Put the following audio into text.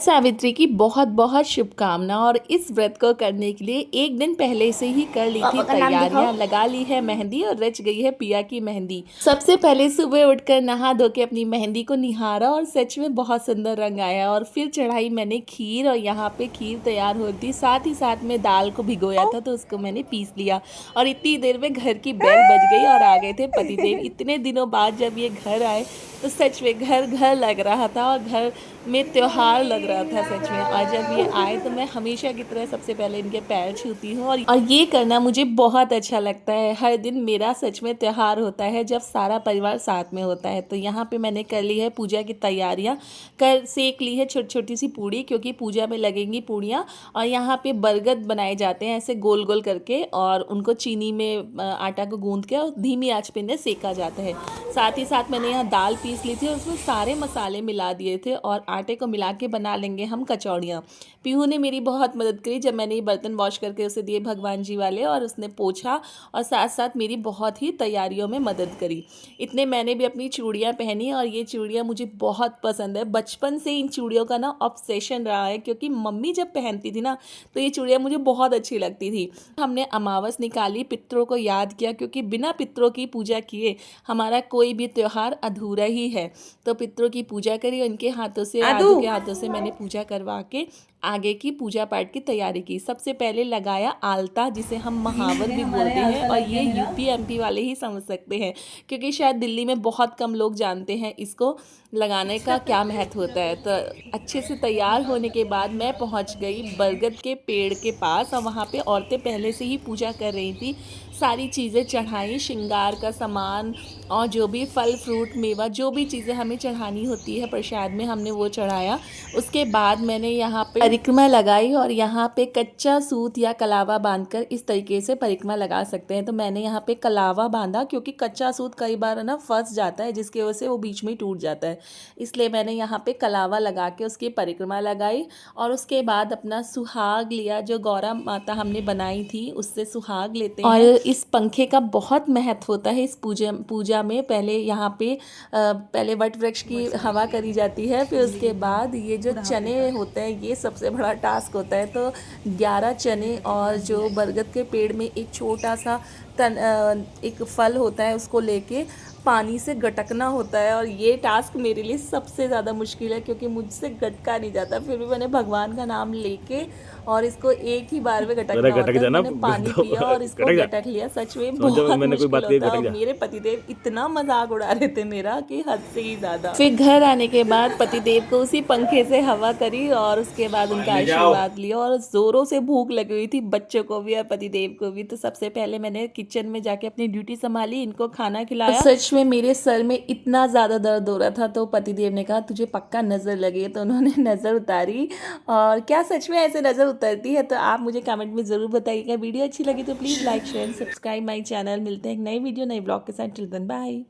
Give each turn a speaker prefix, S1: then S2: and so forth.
S1: सावित्री की बहुत बहुत शुभकामना। और इस व्रत को करने के लिए एक दिन पहले से ही कर ली थी तैयारियां, लगा ली है मेहंदी और रच गई है पिया की मेहंदी। सबसे पहले सुबह उठकर नहा धो के अपनी मेहंदी को निहारा और सच में बहुत सुंदर रंग आया। और फिर चढ़ाई मैंने खीर और यहाँ पे खीर तैयार हो थी, साथ ही साथ में दाल को भिगोया था तो उसको मैंने पीस लिया। और इतनी देर में घर की बेल बज गई और आ गए थे पतिदेव। इतने दिनों बाद जब ये घर आए तो सच में घर घर लग रहा था और घर में त्योहार लग रहा था सच में। और जब ये आए तो मैं हमेशा की तरह सबसे पहले इनके पैर छूती हूँ और ये करना मुझे बहुत अच्छा लगता है। हर दिन मेरा सच में त्योहार होता है जब सारा परिवार साथ में होता है। तो यहाँ पे मैंने कर ली है पूजा की तैयारियाँ, कर सेक ली है छोटी छोटी सी पूड़ी क्योंकि पूजा में लगेंगी पूड़ियाँ। और यहाँ पे बरगद बनाए जाते हैं ऐसे गोल गोल करके और उनको चीनी में आटा को गूंद के और धीमी आंच पे इन्हें सेका जाता है। साथ ही साथ मैंने यहाँ दाल पीस ली थी और उसमें सारे मसाले मिला दिए थे और आटे को मिला के बना लेंगे हम कचौड़ियाँ। पीहू ने मेरी बहुत मदद करी जब मैंने ये बर्तन वॉश करके उसे दिए भगवान जी वाले, और उसने पोछा और साथ साथ मेरी बहुत ही तैयारियों में मदद करी। इतने मैंने भी अपनी चूड़ियाँ पहनी और ये चूड़ियाँ मुझे बहुत पसंद है। बचपन से इन चूड़ियों का ना ऑब्सेशन रहा है क्योंकि मम्मी जब पहनती थी ना तो ये चूड़ियाँ मुझे बहुत अच्छी लगती थी। हमने अमावस निकाली, पितरों को याद किया क्योंकि बिना पितरों की पूजा किए हमारा कोई भी त्योहार अधूरा ही है। तो पितरों की पूजा करी, उनके हाथों से आदू के हाथों से मैंने पूजा करवा के आगे की पूजा पाठ की तैयारी की। सबसे पहले लगाया आलता, जिसे हम महावर भी बोलते हैं और ये यूपी एमपी वाले ही समझ सकते हैं क्योंकि शायद दिल्ली में बहुत कम लोग जानते हैं इसको लगाने का क्या महत्व होता है। तो अच्छे से तैयार होने के बाद मैं पहुंच गई बरगद के पेड़ के पास और वहाँ पे औरतें पहले से ही पूजा कर रही थी। सारी चीज़ें चढ़ाई, श्रृंगार का सामान और जो भी फल फ्रूट मेवा जो भी चीज़ें हमें चढ़ानी होती है प्रसाद में हमने वो चढ़ाया। उसके बाद मैंने यहाँ पे परिक्रमा लगाई और यहाँ पे कच्चा सूत या कलावा बांधकर इस तरीके से परिक्रमा लगा सकते हैं। तो मैंने यहाँ पे कलावा बांधा क्योंकि कच्चा सूत कई बार ना फंस जाता है जिसकी वजह से वो बीच में टूट जाता है, इसलिए मैंने यहाँ पे कलावा लगा के उसकी परिक्रमा लगाई। और उसके बाद अपना सुहाग लिया, जो गौरा माता हमने बनाई थी उससे सुहाग लेते हैं। और इस पंखे का बहुत महत्व होता है इस पूजा में। पहले यहाँ पे पहले वट वृक्ष की हवा करी जाती है, फिर उसके बाद ये जो चने होते हैं ये सबसे बड़ा टास्क होता है। तो 11 चने और जो बरगद के पेड़ में एक छोटा सा एक फल होता है उसको लेके पानी से गटकना होता है। और ये टास्क मेरे लिए सबसे ज़्यादा मुश्किल है क्योंकि मुझसे गटका नहीं जाता। फिर भी मैंने भगवान का नाम लेके और इसको एक ही बार में गटकना होता है। मैंने पानी पिया और इसको गटक लिया। सच में बहुत मुश्किल होता है। और मेरे पतिदेव इतना मजाक उड़ा रहे थे मेरा कि हद से ही ज़्यादा। फिर घर आने के बाद पतिदेव को उसी पंखे से हवा करी और उसके बाद उनका आशीर्वाद लिया। और ज़ोरों से भूख लगी हुई थी बच्चों को भी और पतिदेव को भी। तो सबसे पहले मैंने किचन में जाके अपनी ड्यूटी संभाली, इनको खाना खिलाया। सच में मेरे सर में इतना ज़्यादा दर्द हो रहा था तो पतिदेव ने कहा तुझे पक्का नज़र लगी है, तो उन्होंने नज़र उतारी। और क्या सच में ऐसे नज़र उतरती है? तो आप मुझे कमेंट में ज़रूर बताइएगा। वीडियो अच्छी लगी तो please like share subscribe my channel. मिलते हैं एक नई वीडियो नई ब्लॉग के साथ। Till then bye.